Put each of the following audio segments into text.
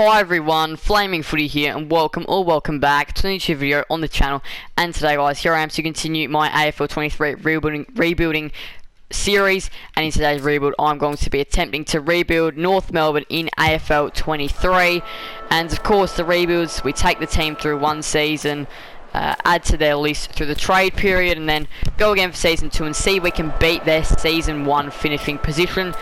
Hi everyone, Flaming Footy here, and welcome back to a new video on the channel. And today guys, here I am to continue my AFL 23 rebuilding series, and in today's rebuild I'm going to be attempting to rebuild North Melbourne in AFL 23. And of course the rebuilds, we take the team through one season, add to their list through the trade period, and then go again for season 2 and see if we can beat their season 1 finishing position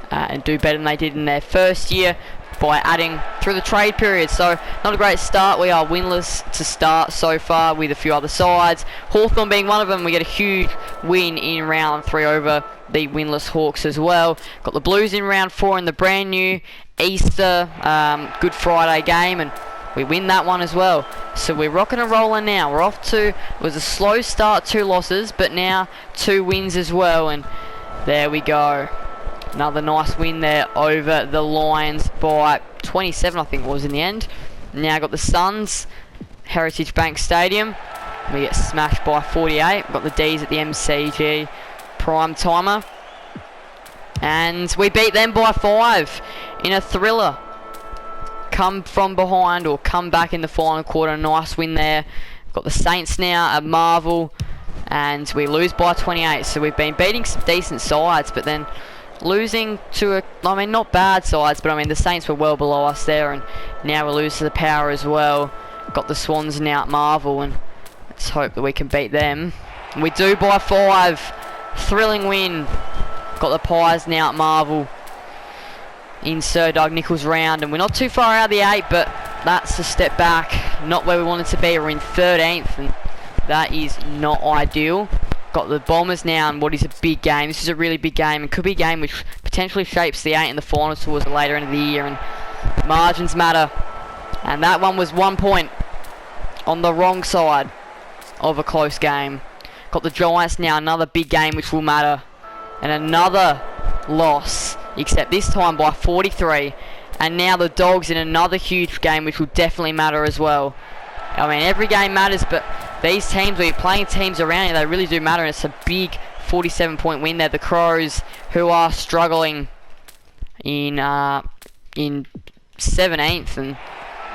and do better than they did in their first year by adding through the trade period. So not a great start. We are winless to start so far with a few other sides, Hawthorn being one of them. We get a huge win in round 3 over the winless Hawks as well. Got the Blues in round 4 in the brand new Easter Good Friday game, and we win that one as well. So we're rocking and rolling now. We're off to, it was a slow start, 2 losses, but now 2 wins as well, and there we go. Another nice win there over the Lions by 27, I think it was in the end. Now got the Suns, Heritage Bank Stadium. We get smashed by 48. Got the D's at the MCG prime timer. And we beat them by 5 in a thriller. Come from behind or come back in the final quarter. Nice win there. Got the Saints now at Marvel. And we lose by 28. So we've been beating some decent sides, but then losing to not bad sides, but the Saints were well below us there, and now we lose to the Power as well. Got the Swans now at Marvel, and let's hope that we can beat them. And we do by 5. Thrilling win. Got the Pies now at Marvel in Sir Doug Nicholls' round, and we're not too far out of the 8, but that's a step back. Not where we wanted to be. We're in 13th, and that is not ideal. Got the Bombers now in what is a big game. This is a really big game. It could be a game which potentially shapes the 8 in the finals towards the later end of the year, and margins matter. And that one was 1 point on the wrong side of a close game. Got the Giants now, another big game which will matter, and another loss, except this time by 43. And now the Dogs in another huge game which will definitely matter as well. Every game matters, but these teams, where you're playing teams around you, they really do matter, and it's a big 47-point win there. The Crows, who are struggling in 17th, and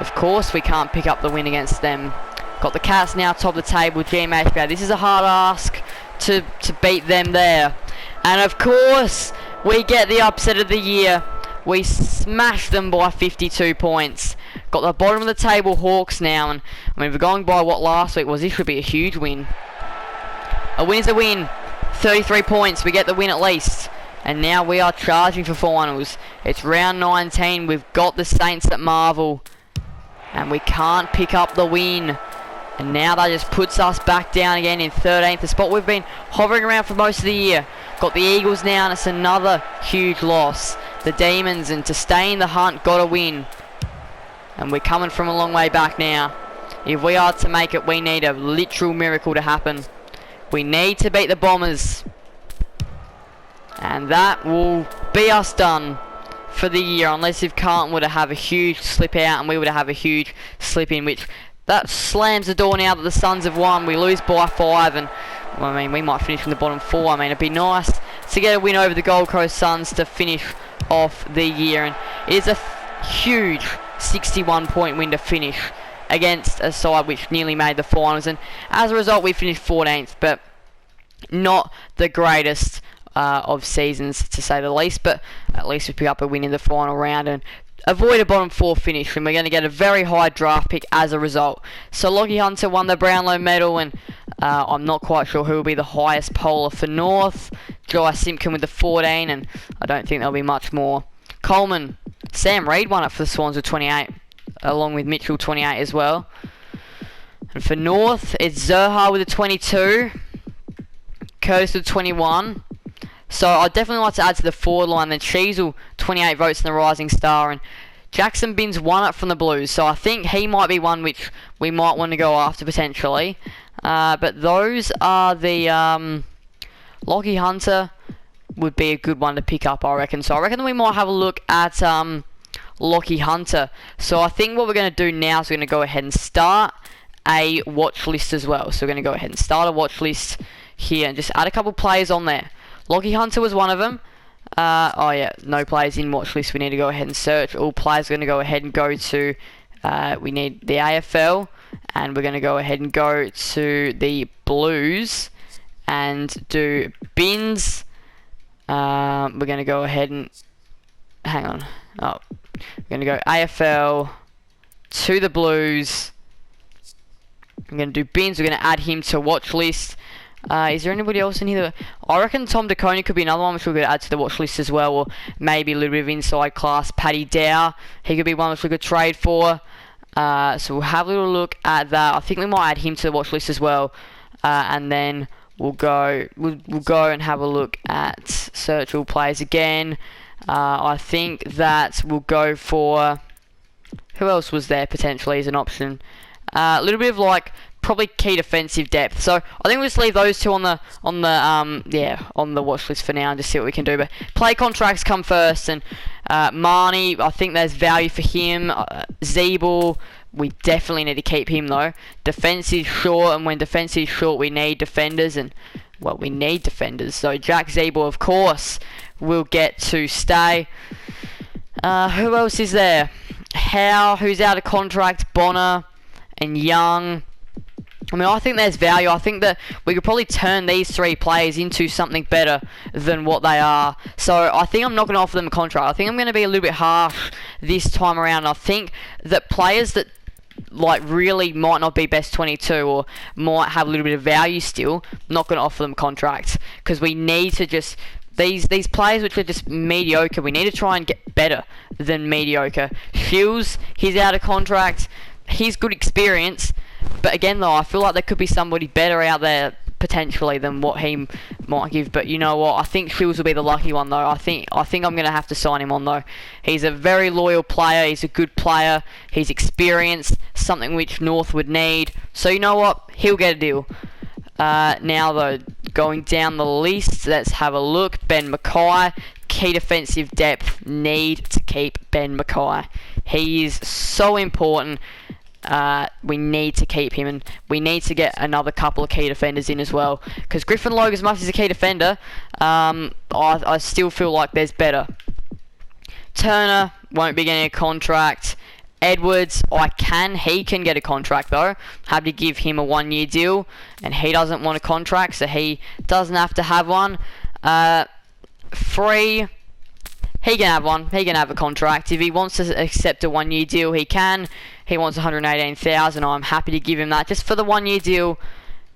of course we can't pick up the win against them. Got the Cats now top of the table, GMHBA. This is a hard ask to beat them there. And of course, we get the upset of the year. We smashed them by 52 points. Got the bottom of the table Hawks now, and if we're going by what last week was, this should be a huge win. A win is a win. 33 points, we get the win at least. And now we are charging for finals. It's round 19, we've got the Saints at Marvel, and we can't pick up the win. And now that just puts us back down again in 13th, the spot we've been hovering around for most of the year. Got the Eagles now, and it's another huge loss. The Demons, and to stay in the hunt, got to win. And we're coming from a long way back now. If we are to make it, we need a literal miracle to happen. We need to beat the Bombers, and that will be us done for the year, unless if Carlton were to have a huge slip out and we were to have a huge slip in, which that slams the door now that the Suns have won. We lose by 5, and we might finish in the bottom 4. It'd be nice to get a win over the Gold Coast Suns to finish off the year, and it is a huge 61-point win to finish against a side which nearly made the finals, and as a result we finished 14th, but not the greatest of seasons to say the least. But at least we pick up a win in the final round and avoid a bottom 4 finish, and we're going to get a very high draft pick as a result. So Lockie Hunter won the Brownlow medal, and I'm not quite sure who will be the highest poller for North. Jai Simpkin with the 14, and I don't think there'll be much more. Coleman, Sam Reid won it for the Swans with 28, along with Mitchell 28 as well. And for North, it's Zerha with a 22, Curtis with 21. So I'd definitely like to add to the forward line. Then Cheezel, 28 votes in the Rising Star, and Jackson Binns won it from the Blues. So I think he might be one which we might want to go after potentially. But those are the Lockie Hunter would be a good one to pick up, I reckon. So I reckon that we might have a look at Lockie Hunter. So I think what we're going to do now is we're going to go ahead and start a watch list as well. So we're going to go ahead and start a watch list here and just add a couple players on there. Lockie Hunter was one of them. Oh yeah, no players in watch list. We need to go ahead and search. All players are going to go ahead and go to, we need the AFL, and we're going to go ahead and go to the Blues and do bins. We're going to go ahead and, hang on, oh, we're going to go AFL to the Blues. I'm going to do bins. We're going to add him to watch list. Is there anybody else in here? I reckon Tom DeConey could be another one which we're going to add to the watch list as well, or maybe a little bit of inside class. Paddy Dow, he could be one which we could trade for. So we'll have a little look at that. I think we might add him to the watch list as well, and then we'll go and have a look at search all players again. I think that we'll go for, who else was there potentially as an option? A little bit of like probably key defensive depth. So I think we'll just leave those two on the watch list for now and just see what we can do. But play contracts come first, and Marnie, I think there's value for him. Zeeble, we definitely need to keep him though. Defense is short, and when defense is short, we need defenders, and well, we need defenders. So Jack Zeeble, of course, will get to stay. Who else is there? Howe, who's out of contract, Bonner, and Young. I mean, I think there's value. I think that we could probably turn these three players into something better than what they are. So I think I'm not going to offer them a contract. I think I'm going to be a little bit harsh this time around. I think that players that like really might not be best 22 or might have a little bit of value still, I'm not going to offer them contracts, because we need to just these players which are just mediocre, we need to try and get better than mediocre. Shields, he's out of contract. He's good experience. But again, though, I feel like there could be somebody better out there potentially than what he might give. But you know what? I think Shields will be the lucky one, though. I think I'm going to have to sign him on, though. He's a very loyal player. He's a good player. He's experienced, something which North would need. So you know what? He'll get a deal. Now, though, going down the list, let's have a look. Ben Mackay, key defensive depth. Need to keep Ben Mackay. He is so important. We need to keep him, and we need to get another couple of key defenders in as well, because Griffin Logue, as much as a key defender, I still feel like there's better. Turner won't be getting a contract. Edwards, he can get a contract though. Happy to give him a 1-year deal, and he doesn't want a contract, so he doesn't have to have one. Free, he can have one. He can have a contract. If he wants to accept a 1-year deal, he can. He wants 118,000. I'm happy to give him that. Just for the 1-year deal,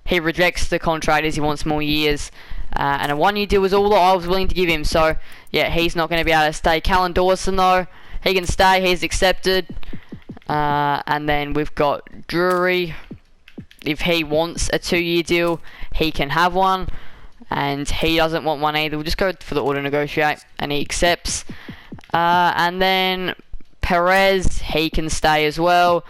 he rejects the contract as he wants more years. And a 1-year deal was all that I was willing to give him. So, yeah, he's not going to be able to stay. Callan Dawson, though, he can stay. He's accepted. And then we've got Drury. If he wants a 2-year deal, he can have one. And he doesn't want one either. We'll just go for the auto negotiate, and he accepts. And then Perez, he can stay as well.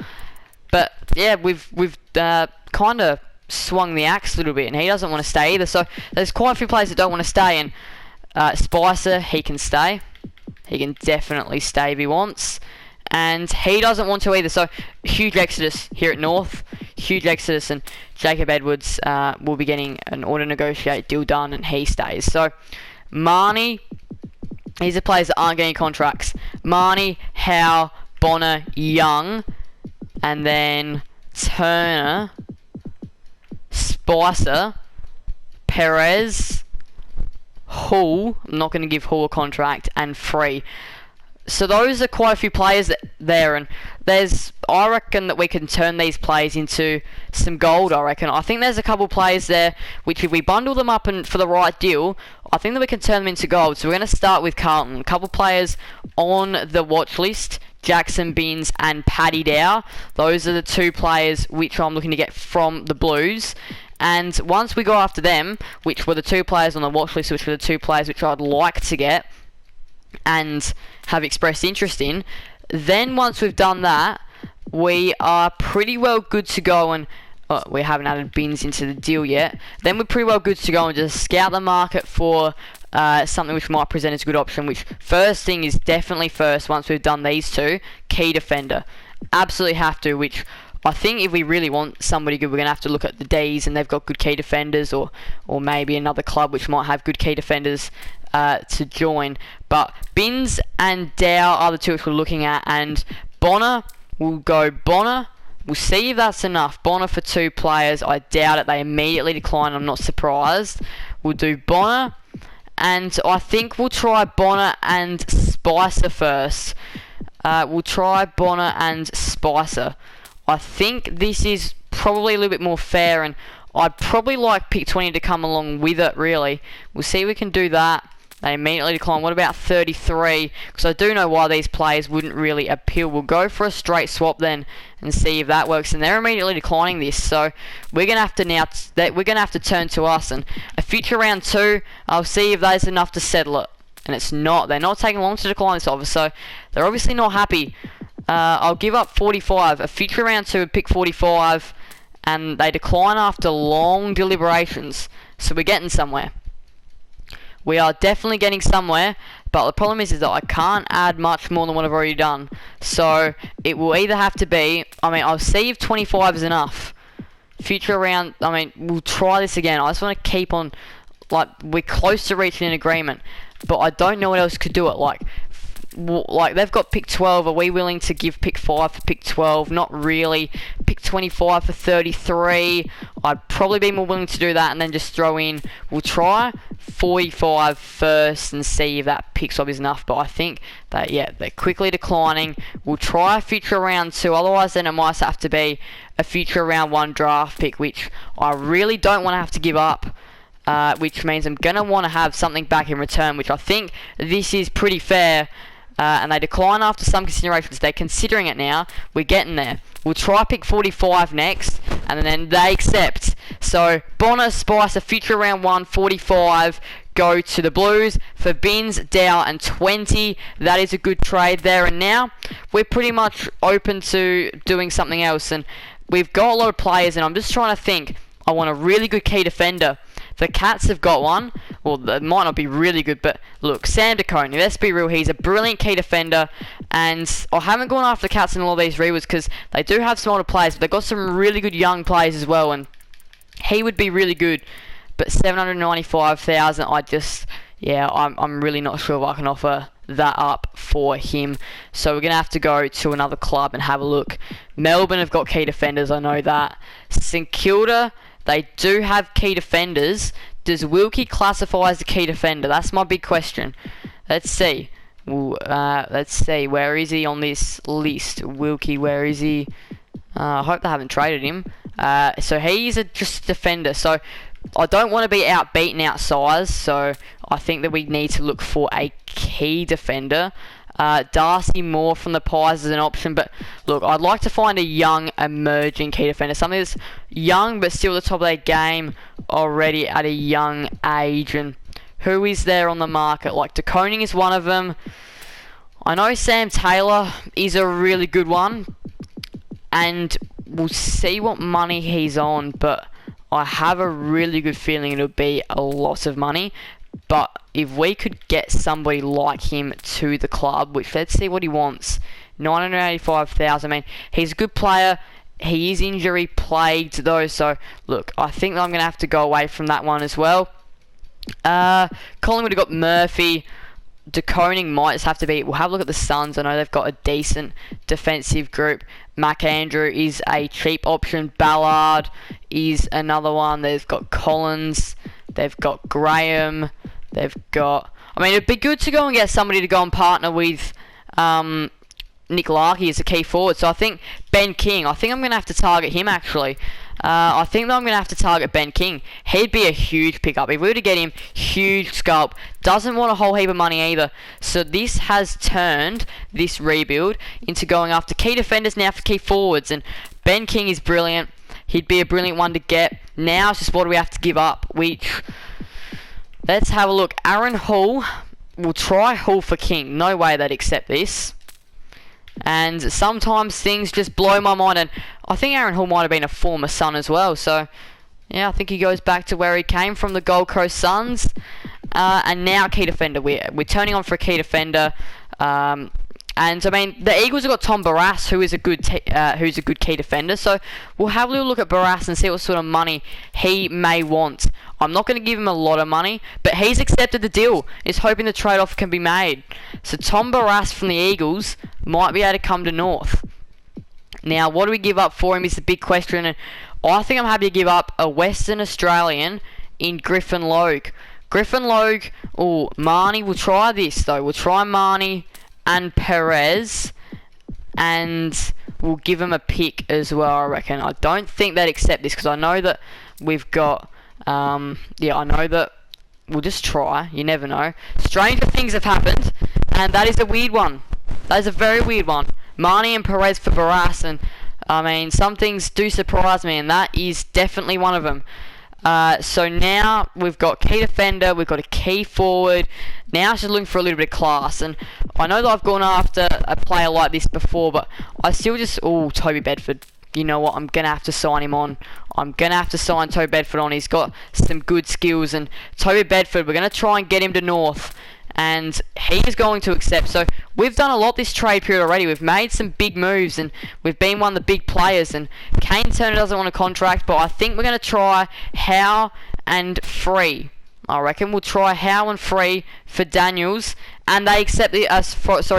But yeah, we've kind of swung the axe a little bit, and he doesn't want to stay either. So there's quite a few players that don't want to stay. And Spicer, he can stay. He can definitely stay if he wants. And he doesn't want to either. So huge exodus here at North. Huge exodus, and Jacob Edwards will be getting an auto negotiate deal done, and he stays. So Marnie, these are players that aren't getting contracts. Marnie, Howe, Bonner, Young, and then Turner, Spicer, Perez, Hull. I'm not going to give Hull a contract, and Free. So those are quite a few players there, and I reckon that we can turn these players into some gold. I think there's a couple players there which, if we bundle them up and for the right deal, I think that we can turn them into gold. So we're going to start with Carlton. A couple players on the watch list: Jackson Binns and Paddy Dow. Those are the two players which I'm looking to get from the Blues. And once we go after them, which were the two players on the watch list, which were the two players which I'd like to get and have expressed interest in, then once we've done that, we are pretty well good to go. And we haven't added Binns into the deal yet. Then we're pretty well good to go and just scout the market for something which might present as a good option. Which first thing is definitely first, once we've done these two, key defender. Absolutely have to, which I think if we really want somebody good, we're going to have to look at the D's, and they've got good key defenders, or maybe another club which might have good key defenders. to join. But Binns and Dow are the two which we're looking at, and Bonner will go Bonner. We'll see if that's enough. Bonner for 2 players. I doubt it. They immediately decline. I'm not surprised. We'll do Bonner. And I think we'll try Bonner and Spicer first. We'll try Bonner and Spicer. I think this is probably a little bit more fair, and I'd probably like pick 20 to come along with it, really. We'll see if we can do that. They immediately decline. What about 33? Because I do know why these players wouldn't really appeal. We'll go for a straight swap then and see if that works. And they're immediately declining this, so we're gonna have to now. We're gonna have to turn to us. And a future round 2, I'll see if that's enough to settle it. And it's not. They're not taking long to decline this offer, so they're obviously not happy. I'll give up 45. A future round 2 would pick 45, and they decline after long deliberations. So we're getting somewhere. We are definitely getting somewhere, but the problem is that I can't add much more than what I've already done. So it will either have to be, I'll see if 25 is enough. Future round, we'll try this again. I just want to keep on, we're close to reaching an agreement, but I don't know what else could do it. Like they've got pick 12. Are we willing to give pick 5 for pick 12? Not really. Pick 25 for 33. I'd probably be more willing to do that and then just throw in. We'll try 45 first and see if that pick swap is enough. But I think that they're quickly declining. We'll try a future round 2. Otherwise, then it might have to be a future round 1 draft pick, which I really don't want to have to give up. Which means I'm gonna want to have something back in return, which I think this is pretty fair. And they decline after some considerations. They're considering it now. We're getting there. We'll try pick 45 next, and then they accept. So Bonner, Spicer, future round 1, 45 go to the Blues for Binns, Dow, and 20. That is a good trade there. And now we're pretty much open to doing something else. And we've got a lot of players, and I'm just trying to think. I want a really good key defender. The Cats have got one. Well, it might not be really good, but look, Sam DeConey, let's be real, he's a brilliant key defender, and I haven't gone after the Cats in all of these rewards because they do have some older players, but they've got some really good young players as well, and he would be really good, but 795,000, I'm really not sure if I can offer that up for him, so we're going to have to go to another club and have a look. Melbourne have got key defenders, I know that. St Kilda, they do have key defenders. Does Wilkie classify as a key defender? That's my big question. Let's see. Let's see. Where is he on this list? Wilkie, where is he? I hope they haven't traded him. So he's just a defender. So I don't want to be outbeaten, outsized. So I think that we need to look for a key defender. Darcy Moore from the Pies is an option, but look, I'd like to find a young, emerging key defender, something that's young but still at the top of their game already at a young age. And who is there on the market? Like DeConing is one of them. I know Sam Taylor is a really good one, and we'll see what money he's on, but I have a really good feeling it'll be a lot of money. But if we could get somebody like him to the club, which let's see what he wants, 985,000. He's a good player. He is injury plagued though, so look, I think that I'm gonna have to go away from that one as well. Collingwood have got Murphy. DeConing might just have to be. We'll have a look at the Suns. I know they've got a decent defensive group. McAndrew is a cheap option. Ballard is another one. They've got Collins. They've got Graham. They've got... it'd be good to go and get somebody to go and partner with Nick Larkey as a key forward. So I think Ben King. I think I'm going to have to target him, actually. I think that I'm going to have to target Ben King. He'd be a huge pickup. If we were to get him, huge scalp. Doesn't want a whole heap of money either. So this has turned this rebuild into going after key defenders now for key forwards. And Ben King is brilliant. He'd be a brilliant one to get. Now it's just what do we have to give up, which... Let's have a look. Aaron Hall. We'll try Hall for King. No way they'd accept this. And sometimes things just blow my mind. And I think Aaron Hall might have been a former Sun as well. So, yeah, I think he goes back to where he came from, the Gold Coast Suns. And now key defender. We're turning on for a key defender. And I mean, the Eagles have got Tom Barrass, who is a good key defender. So we'll have a little look at Barrass and see what sort of money he may want. I'm not going to give him a lot of money, but he's accepted the deal. He's hoping the trade-off can be made. So Tom Barrass from the Eagles might be able to come to North. Now, what do we give up for him is the big question. And I think I'm happy to give up a Western Australian in Griffin Logue. Griffin Logue, Marnie, we'll try this though. We'll try Marnie and Perez, and we'll give him a pick as well, I reckon. I don't think they'd accept this because I know that we've got, I know that we'll just try. You never know. Stranger things have happened, and that is a weird one. That is a very weird one. Marnie and Perez for Barrass, and I mean, some things do surprise me, and that is definitely one of them. So now we've got key defender, we've got a key forward. Now it's just looking for a little bit of class, and I know that I've gone after a player like this before, but I still just, Toby Bedford. You know what, I'm going to have to sign him on. I'm going to have to sign Toby Bedford on. He's got some good skills, and Toby Bedford, we're going to try and get him to North, and he is going to accept. So we've done a lot this trade period already. We've made some big moves, and we've been one of the big players, and Kane Turner doesn't want a contract, but I think we're going to try Howe and Free. I reckon we'll try Howe and Free for Daniels, and they accept the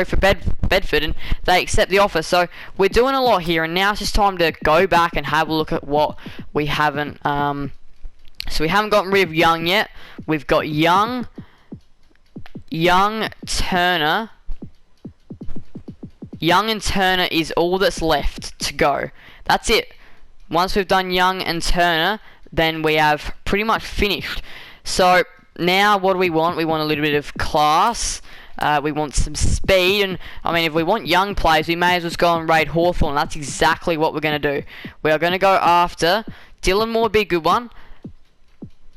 for Bedford, and they accept the offer. So we're doing a lot here, and now it's just time to go back and have a look at what we haven't. So we haven't gotten rid of Young yet. We've got Young, Turner. Young and Turner is all that's left to go. That's it. Once we've done Young and Turner, then we have pretty much finished. So now what do we want? We want a little bit of class. We want some speed. And I mean, if we want young players, we may as well just go and raid Hawthorn. That's exactly what we're going to do. We are going to go after Dylan Moore, would be a good one.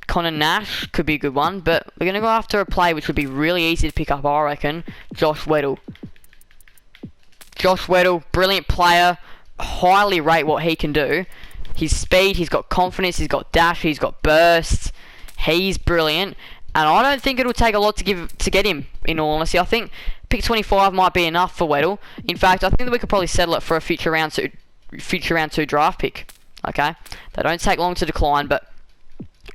Connor Nash could be a good one. But we're going to go after a play which would be really easy to pick up, I reckon. Josh Weddle. Josh Weddle, brilliant player. Highly rate what he can do. His speed, he's got confidence, he's got dash, he's got burst. He's brilliant, and I don't think it'll take a lot to get him, in all honesty. I think pick 25 might be enough for Weddle. In fact, I think that we could probably settle it for a future round two draft pick. Okay, they don't take long to decline, but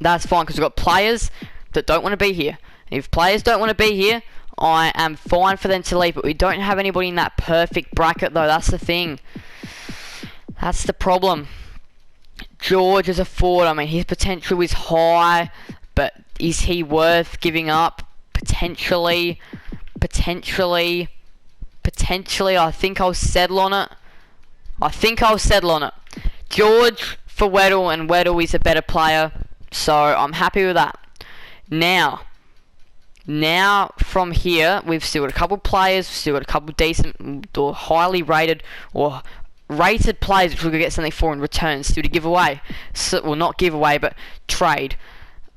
that's fine because we've got players that don't want to be here. If players don't want to be here, I am fine for them to leave, but we don't have anybody in that perfect bracket though. That's the thing. That's the problem. George is a forward. I mean, his potential is high, but is he worth giving up? Potentially. I think I'll settle on it. George for Weddle, and Weddle is a better player, so I'm happy with that. Now from here, we've still got a couple players, we've still got a couple decent or highly rated or rated players which we could get something for in return, still to give away. So, well, not give away, but trade.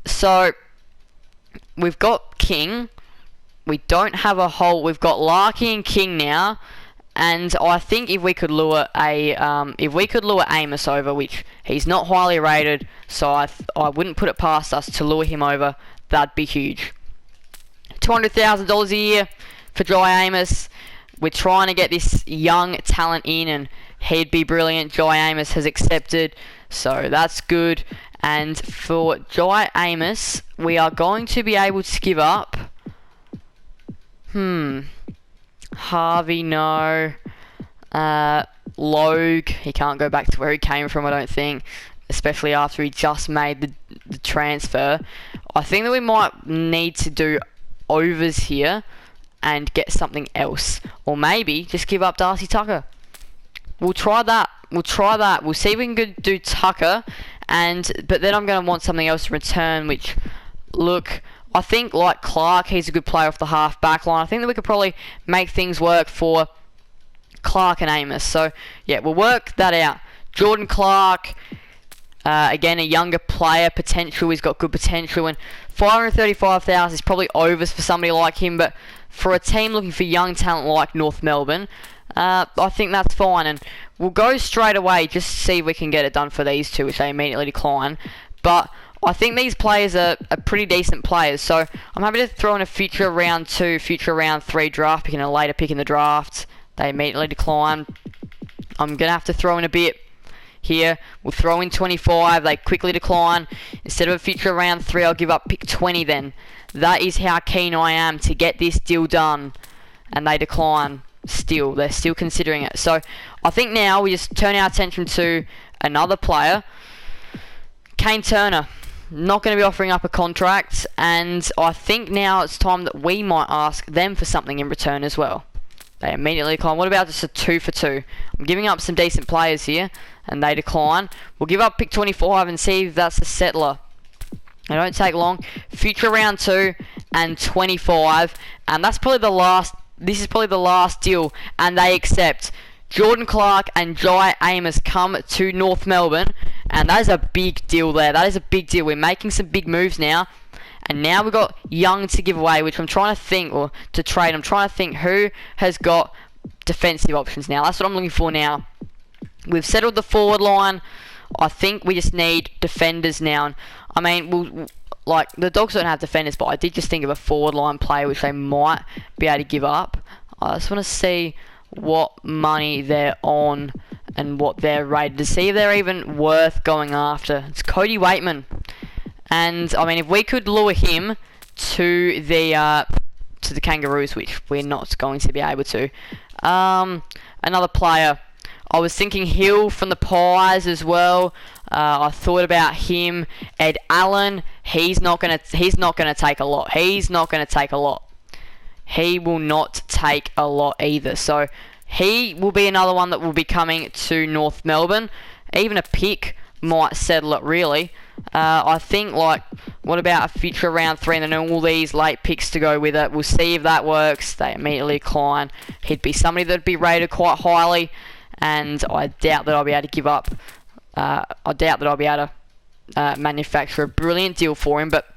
So we've got King. We don't have a whole. We've got Larky and King now, and I think if we could lure Amos over, which he's not highly rated, so I wouldn't put it past us to lure him over. That'd be huge. $200,000 a year for Jai Amos. We're trying to get this young talent in, and he'd be brilliant. Jai Amos has accepted, so that's good. And for Jai Amos, we are going to be able to give up. Harvey, no. Logue, he can't go back to where he came from, I don't think. Especially after he just made the transfer. I think that we might need to do overs here and get something else. Or maybe just give up Darcy Tucker. We'll try that. We'll see if we can do Tucker. But then I'm going to want something else in return, which, look, I think like Clark, he's a good player off the half back line. I think that we could probably make things work for Clark and Amos. So, yeah, we'll work that out. Jordan Clark, again, a younger player, potential. He's got good potential. And $535,000 is probably overs for somebody like him. But for a team looking for young talent like North Melbourne, I think that's fine. And we'll go straight away just to see if we can get it done for these two, which they immediately decline. But I think these players are pretty decent players, so I'm happy to throw in a future round 2, future round 3 draft pick and a later pick in the draft They immediately decline. I'm going to have to throw in a bit here. We'll throw in 25. They quickly decline. Instead of a future round 3, I'll give up pick 20 then. That is how keen I am to get this deal done. And they decline still. They're still considering it. So I think now we just turn our attention to another player. Kane Turner. Not going to be offering up a contract. And I think now it's time that we might ask them for something in return as well. They immediately decline. What about just a 2 for 2? I'm giving up some decent players here. And they decline. We'll give up pick 25 and see if that's a settler. It don't take long. Future round 2 and 25. And that's probably the last. This is probably the last deal. And they accept. Jordan Clark and Jai Amos come to North Melbourne. And that is a big deal there. That is a big deal. We're making some big moves now. And now we've got Young to give away, which I'm trying to think, or to trade. I'm trying to think who has got defensive options now. That's what I'm looking for now. We've settled the forward line. I think we just need defenders now. I mean, like, the Dogs don't have defenders, but I did just think of a forward line player which they might be able to give up. I just want to see what money they're on and what they're rated to see if they're even worth going after. It's Cody Waitman. And, I mean, if we could lure him to the Kangaroos, which we're not going to be able to. Another player. I was thinking Hill from the Pies as well. I thought about him. Ed Allen. He's not gonna take a lot. He's not gonna take a lot. He will not take a lot either. So he will be another one that will be coming to North Melbourne. Even a pick might settle it really. I think, like, what about a future round 3 and then all these late picks to go with it? We'll see if that works. They immediately decline. He'd be somebody that'd be rated quite highly. And I doubt that I'll be able to give up. I doubt that I'll be able to manufacture a brilliant deal for him. But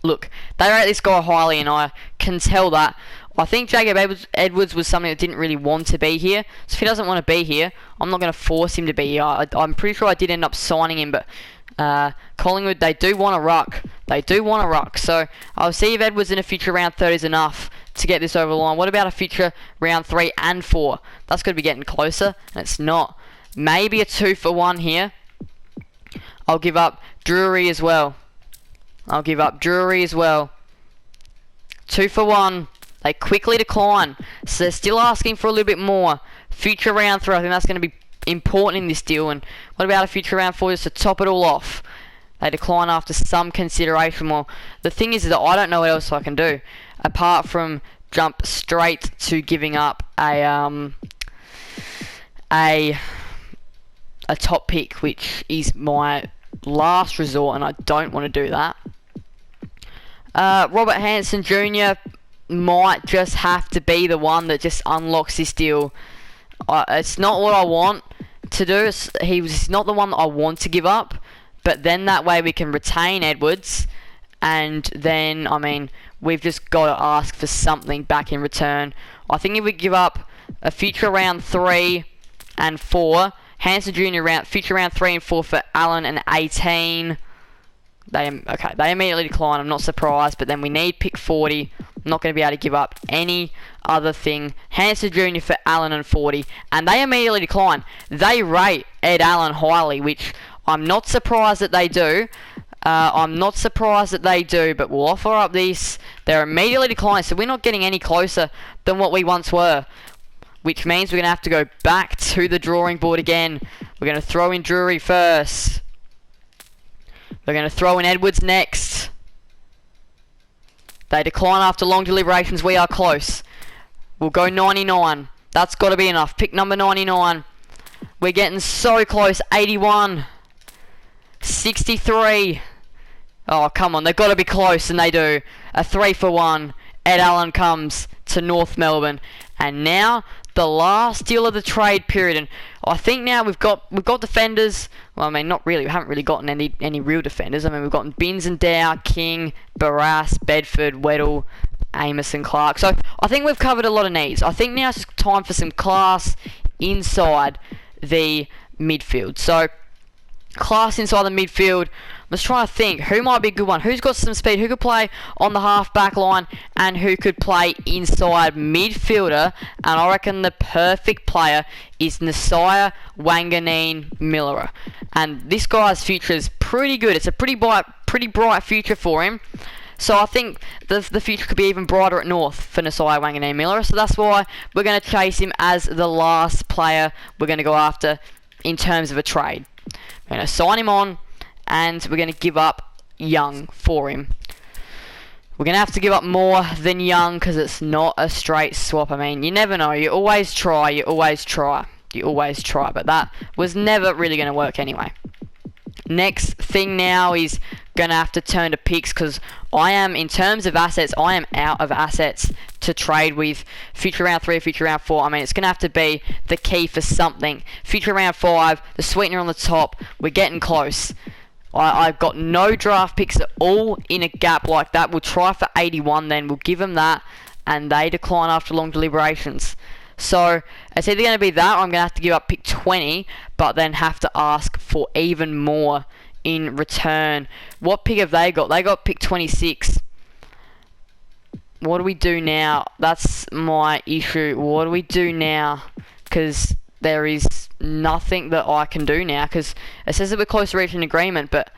look, they rate this guy highly, and I can tell that. I think Jacob Edwards was something that didn't really want to be here. So if he doesn't want to be here, I'm not going to force him to be here. I'm pretty sure I did end up signing him, but Collingwood, they do want a ruck. They do want a ruck. So I'll see if Edwards in a future round 30 is enough to get this over the line. What about a future round 3 and 4? That's going to be getting closer, and it's not. Maybe a 2 for 1 here. I'll give up Drury as well. 2 for 1. They quickly decline. So they're still asking for a little bit more. Future round 3, I think that's going to be important in this deal. And what about a future round 4 just to top it all off? They decline after some consideration. Well, the thing is that I don't know what else I can do apart from jump straight to giving up a top pick, which is my last resort, and I don't want to do that. Robert Hansen Jr. might just have to be the one that just unlocks this deal. It's not what I want to do. He's not the one that I want to give up. But then that way we can retain Edwards. And then, I mean, we've just got to ask for something back in return. I think if we give up a future round 3 and 4, Hansen Jr. future round 3 and 4 for Allen and 18. They immediately decline. I'm not surprised. But then we need pick 40. I'm not going to be able to give up any other thing. Hansen Jr. for Allen and 40. And they immediately decline. They rate Ed Allen highly, which I'm not surprised that they do. But we'll offer up this. They're immediately declined, so we're not getting any closer than what we once were. Which means we're going to have to go back to the drawing board again. We're going to throw in Drury first. We're going to throw in Edwards next. They decline after long deliberations. We are close. We'll go 99. That's got to be enough. Pick number 99. We're getting so close. 81. 63. Oh, come on. They've got to be close, and they do. A 3 for 1. Ed Allen comes to North Melbourne. And now, the last deal of the trade period. And I think now we've got defenders. Well, I mean, not really. We haven't really gotten any real defenders. I mean, we've gotten Binns and Dow, King, Barras, Bedford, Weddle, Amos and Clark. So I think we've covered a lot of needs. I think now it's just time for some class inside the midfield. So class inside the midfield. I'm just trying to think who might be a good one. Who's got some speed? Who could play on the half-back line and who could play inside midfielder? And I reckon the perfect player is Nasiah Wanganeen-Miller. And this guy's future is pretty good. It's a pretty bright future for him. So I think the future could be even brighter at North for Nasiah Wanganeen-Miller. So that's why we're going to chase him as the last player we're going to go after in terms of a trade. We're going to sign him on, and we're going to give up Young for him. We're going to have to give up more than Young because it's not a straight swap. I mean, you never know. You always try, but that was never really going to work anyway. Next thing now is going to have to turn to picks because in terms of assets, I am out of assets to trade with. Future round 3, future round 4. I mean, it's going to have to be the key for something. Future round 5, the sweetener on the top. We're getting close. I've got no draft picks at all in a gap like that. We'll try for 81 then. We'll give them that, and they decline after long deliberations. So it's either going to be that or I'm going to have to give up pick 20, but then have to ask for even more in return. What pick have they got? They got pick 26. What do we do now? That's my issue. What do we do now? Because there is nothing that I can do now. Because it says that we're close to reaching an agreement, but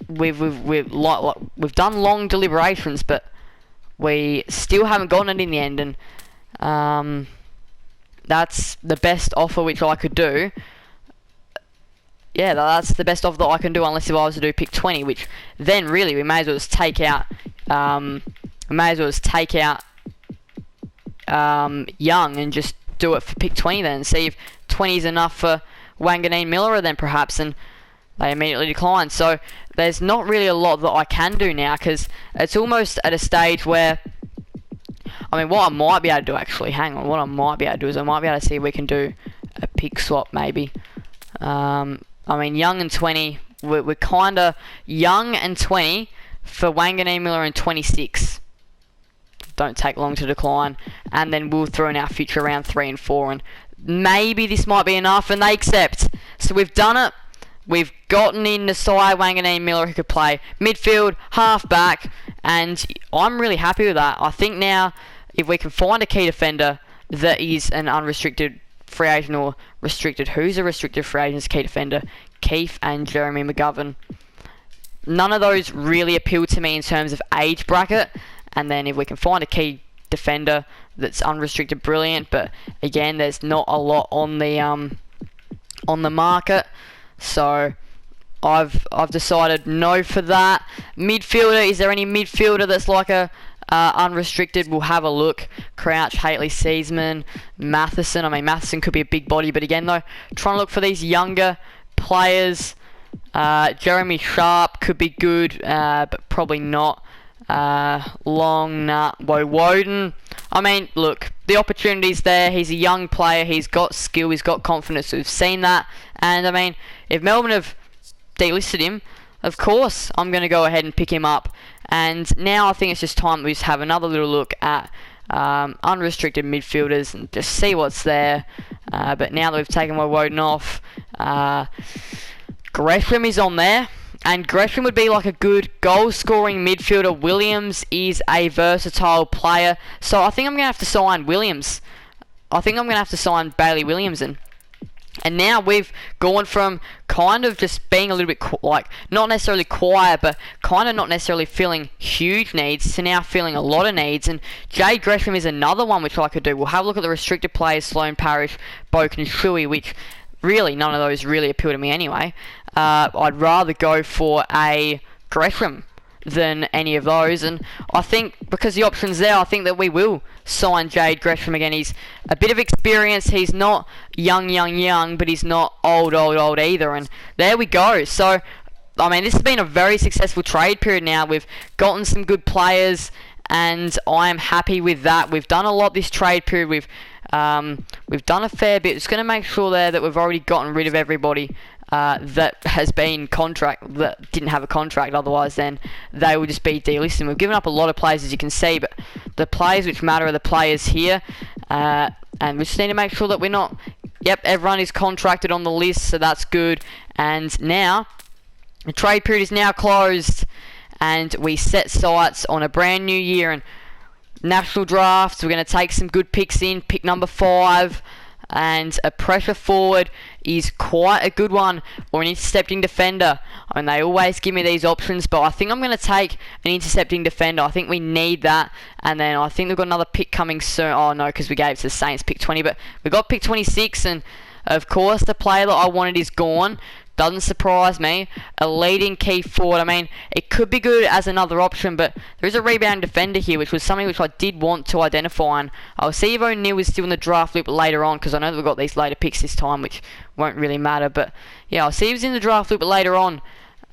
we've done long deliberations, but we still haven't gotten it in the end. And that's the best offer which I could do. Yeah, that's the best offer that I can do, unless if I was to do pick 20, which then really we may as well just take out. Young and just do it for pick 20 then. See if 20 is enough for Wanganeen-Miller then perhaps, and they immediately decline. So there's not really a lot that I can do now because it's almost at a stage where, I mean, what I might be able to do actually, what I might be able to do is I might be able to see if we can do a pick swap maybe. I mean, Young and 20, we're kind of Young and 20 for Wanganeen-Miller and 26. Don't take long to decline. And then we'll throw in our future round 3 and 4. And maybe this might be enough, and they accept. So we've done it. We've gotten in Nasiah Wanganeen-Miller who could play midfield, half-back. And I'm really happy with that. I think now, if we can find a key defender that is an unrestricted free agent or restricted, who's a restricted free agent as key defender? Keith and Jeremy McGovern. None of those really appeal to me in terms of age bracket. And then if we can find a key defender that's unrestricted, brilliant. But again, there's not a lot on the market, so I've decided no for that. Midfielder, is there any midfielder that's like a unrestricted? We'll have a look. Crouch, Haitley, Seasman, Matheson. I mean, Matheson could be a big body, but again though, trying to look for these younger players. Jeremy Sharp could be good, but probably not. Woden. I mean, look, the opportunity's there. He's a young player. He's got skill. He's got confidence. We've seen that. And I mean, if Melbourne have delisted him, of course I'm going to go ahead and pick him up. And now I think it's just time we just have another little look at unrestricted midfielders and just see what's there. But now that we've taken Woden off, Gresham is on there. And Gresham would be like a good goal-scoring midfielder. Williams is a versatile player. So I think I'm going to have to sign Williams. I think I'm going to have to sign Bailey Williamson. And now we've gone from kind of just being a little bit not necessarily quiet, but kind of not necessarily feeling huge needs to now feeling a lot of needs. And Jade Gresham is another one which I could do. We'll have a look at the restricted players, Sloane Parish, Boken and Shuey, which really none of those really appeal to me anyway. I'd rather go for a Gresham than any of those, and I think because the option's there, I think that we will sign Jade Gresham again. He's a bit of experience. He's not young, but he's not old either, and there we go. So, I mean, this has been a very successful trade period now. We've gotten some good players, and I am happy with that. We've done a lot this trade period. We've done a fair bit. Just going to make sure there that we've already gotten rid of everybody that has been that didn't have a contract. Otherwise, then they will just be delisted. We've given up a lot of players, as you can see, but the players which matter are the players here, and we just need to make sure that we're not Yep, everyone is contracted on the list, so that's good. And now, the trade period is now closed, and we set sights on a brand new year and national drafts. We're going to take some good picks in. Pick number 5, and a pressure forward is quite a good one, or an intercepting defender. I mean, they always give me these options, but I think I'm going to take an intercepting defender. I think we need that. And then I think we've got another pick coming soon. Oh no, because we gave it to the Saints, pick 20, but we got pick 26, and of course the player that I wanted is gone. Doesn't surprise me. A leading key forward. I mean, it could be good as another option, but there is a rebound defender here, which was something which I did want to identify. And I'll see if O'Neill is still in the draft loop later on, because I know that we've got these later picks this time, which won't really matter. But yeah, I'll see if he's in the draft loop later on.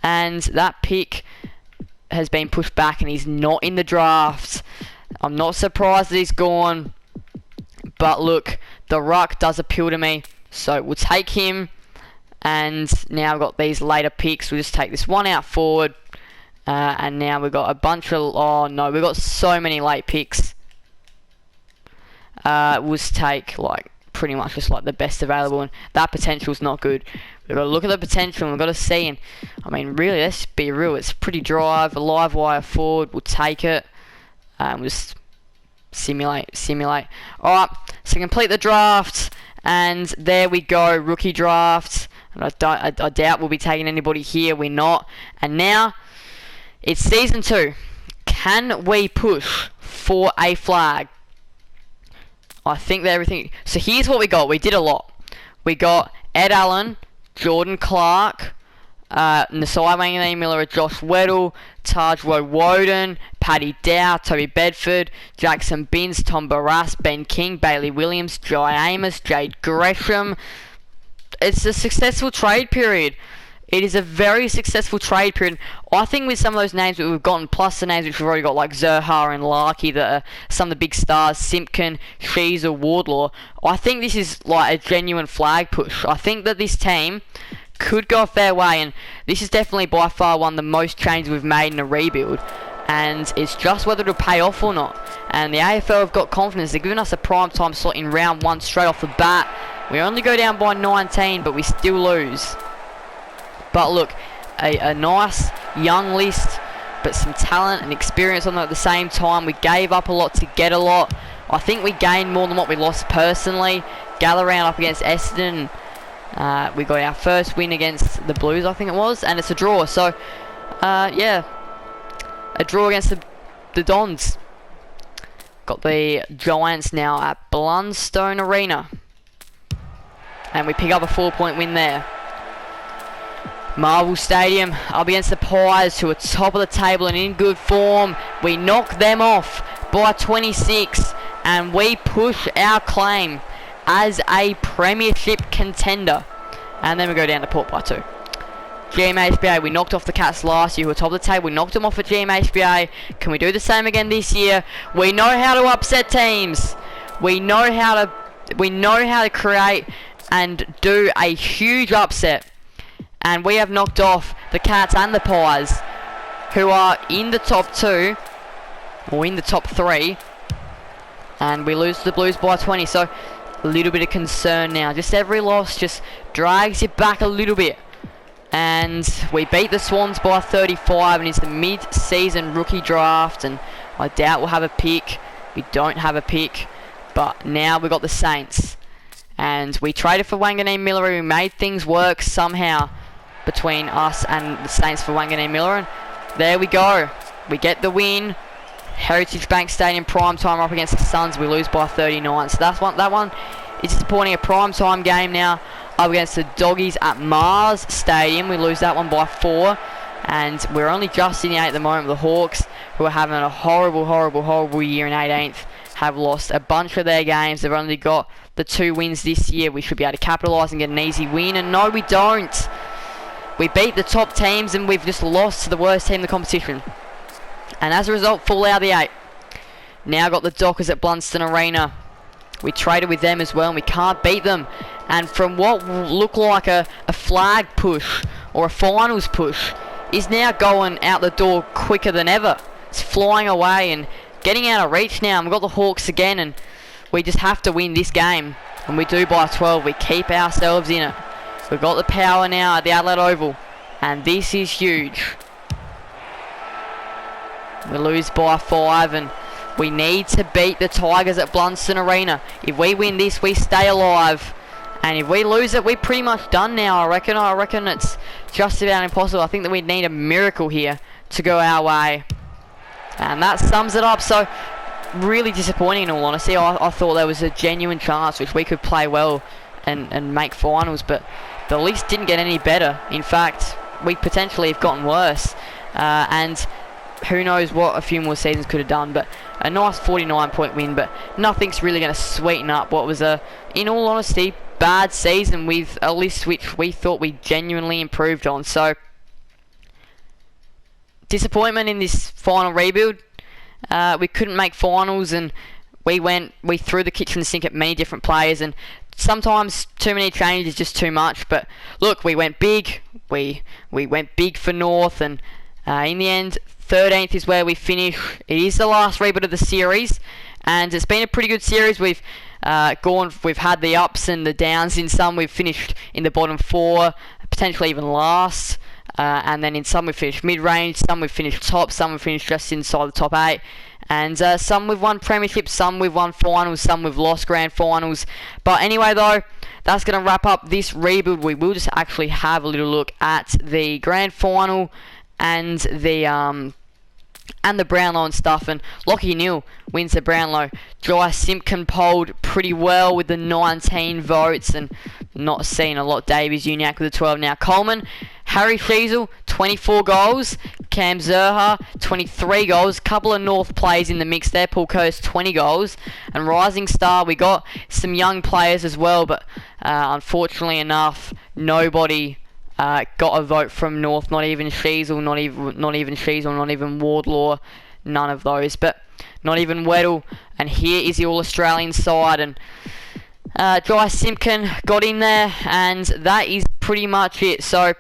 And that pick has been pushed back, and he's not in the draft. I'm not surprised that he's gone. But look, the ruck does appeal to me, so we'll take him. And now we've got these later picks. We'll just take this one out forward. And now we've got a bunch of... Oh, no. We've got so many late picks. We'll just take, like, pretty much just, like, the best available. And that potential's not good. We've got to look at the potential, and we've got to see. And, I mean, really, let's be real. It's pretty drive. A live wire forward. We'll take it. We'll just simulate. Alright. So complete the draft. And there we go. Rookie draft. I doubt we'll be taking anybody here. We're not. And now, it's Season 2. Can we push for a flag? I think that everything... So here's what we got. We did a lot. We got Ed Allen, Jordan Clark, Nasai Wanganeen-Miller, Josh Weddle, Taj Woden, Paddy Dow, Toby Bedford, Jackson Binns, Tom Barras, Ben King, Bailey Williams, Jai Amos, Jade Gresham. It's a successful trade period. It is a very successful trade period. I think with some of those names that we've gotten, plus the names which we've already got, like Zerha and Larky, that are some of the big stars, Simpkin, Sheezer, Wardlaw, I think this is like a genuine flag push. I think that this team could go a fair way, and this is definitely by far one of the most changes we've made in a rebuild. And it's just whether it'll pay off or not. And the AFL have got confidence. They're giving us a prime time slot in round 1 straight off the bat. We only go down by 19, but we still lose. But look, a nice young list, but some talent and experience on them at the same time. We gave up a lot to get a lot. I think we gained more than what we lost personally. Gallagher up against Essendon. We got our first win against the Blues, I think it was, and it's a draw. So, yeah, a draw against the Dons. Got the Giants now at Blundstone Arena. And we pick up a 4-point win there. Marvel Stadium up against the Pies, who are top of the table and in good form. We knock them off by 26, and we push our claim as a premiership contender. And then we go down to Port by 2. GMHBA, we knocked off the Cats last year, who were top of the table. We knocked them off at GMHBA. Can we do the same again this year? We know how to upset teams. We know how to create and do a huge upset. And we have knocked off the Cats and the Pies, who are in the top 2, or in the top 3. And we lose to the Blues by 20, so a little bit of concern now. Just every loss just drags you back a little bit. And we beat the Swans by 35, and it's the mid-season rookie draft, and I doubt we'll have a pick. We don't have a pick, but now we've got the Saints. And we traded for Wanganeen-Miller. We made things work somehow between us and the Saints for Wanganeen-Miller, and there we go. We get the win. Heritage Bank Stadium prime time up against the Suns. We lose by 39. So that one is disappointing. A prime time game now up against the Doggies at Mars Stadium. We lose that one by 4, and we're only just in the 8th at the moment. The Hawks, who are having a horrible year in 18th, have lost a bunch of their games. They've only got the 2 wins this year. We should be able to capitalise and get an easy win, and no, we don't. We beat the top teams, and we've just lost to the worst team in the competition. And as a result, fall out of the 8. Now got the Dockers at Blundstone Arena. We traded with them as well, and we can't beat them. And from what looked like a flag push or a finals push, is now going out the door quicker than ever. It's flying away and getting out of reach now. And we've got the Hawks again, and we just have to win this game. And we do by 12. We keep ourselves in it. We've got the power now at the Adelaide Oval. And this is huge. We lose by 5 and we need to beat the Tigers at Blunston Arena. If we win this, we stay alive. And if we lose it, we're pretty much done now, I reckon. I reckon it's just about impossible. I think that we need a miracle here to go our way. And that sums it up. So, really disappointing in all honesty. I thought there was a genuine chance which we could play well and make finals. But the list didn't get any better. In fact, we potentially have gotten worse. And who knows what a few more seasons could have done. But a nice 49-point win. But nothing's really going to sweeten up what was a, in all honesty, bad season with a list which we thought we genuinely improved on. So, disappointment in this final rebuild. We couldn't make finals and we threw the kitchen sink at many different players, and sometimes too many changes is just too much. But look, we went big. We went big for North, and in the end, 13th is where we finish. It is the last rebuild of the series, and it's been a pretty good series. We've had the ups and the downs. In some, we've finished in the bottom 4, potentially even last. And then in some we've finished mid-range, some we've finished top, some we've finished just inside the top 8. And some we've won premierships, some we've won finals, some we've lost grand finals. But anyway though, that's going to wrap up this rebuild. We will just actually have a little look at the grand final and the Brownlow and stuff. And Lockie Neal wins the Brownlow. Jai Simpkin polled pretty well with the 19 votes, and not seeing a lot. Davies Uniac with the 12 now. Coleman, Harry Sheasel, 24 goals. Cam Zerha, 23 goals. Couple of North players in the mix there. Paul Coase, 20 goals. And Rising Star, we got some young players as well, but unfortunately enough, nobody got a vote from North. Not even Sheasel, not even Sheasel, not even Wardlaw. None of those, but not even Weddle. And here is the All-Australian side, and Jai Simpkin got in there, and that is pretty much it. So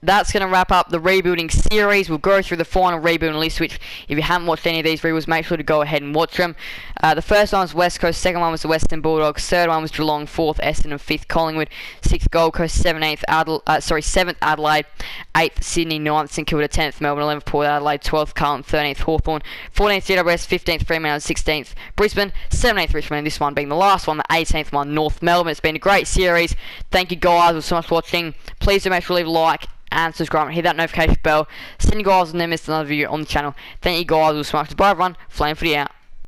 that's going to wrap up the rebuilding series. We'll go through the final rebuilding list, which if you haven't watched any of these rebuilds, make sure to go ahead and watch them. The first one was West Coast, second one was the Western Bulldogs, third one was Geelong, fourth Essendon, and fifth Collingwood, sixth Gold Coast, seventh Adelaide, eighth Sydney, ninth St Kilda, 10th Melbourne, 11th Port Adelaide, 12th Carlton, 13th Hawthorn, 14th GWS, 15th Fremantle, 16th Brisbane, 17th Richmond, and this one being the last one, the 18th one, North Melbourne. It's been a great series. Thank you guys so much for watching. Please do make sure to leave a like and subscribe and hit that notification bell. Send you guys and never miss another video on the channel. Thank you guys so much. Bye everyone. Flame Footy out.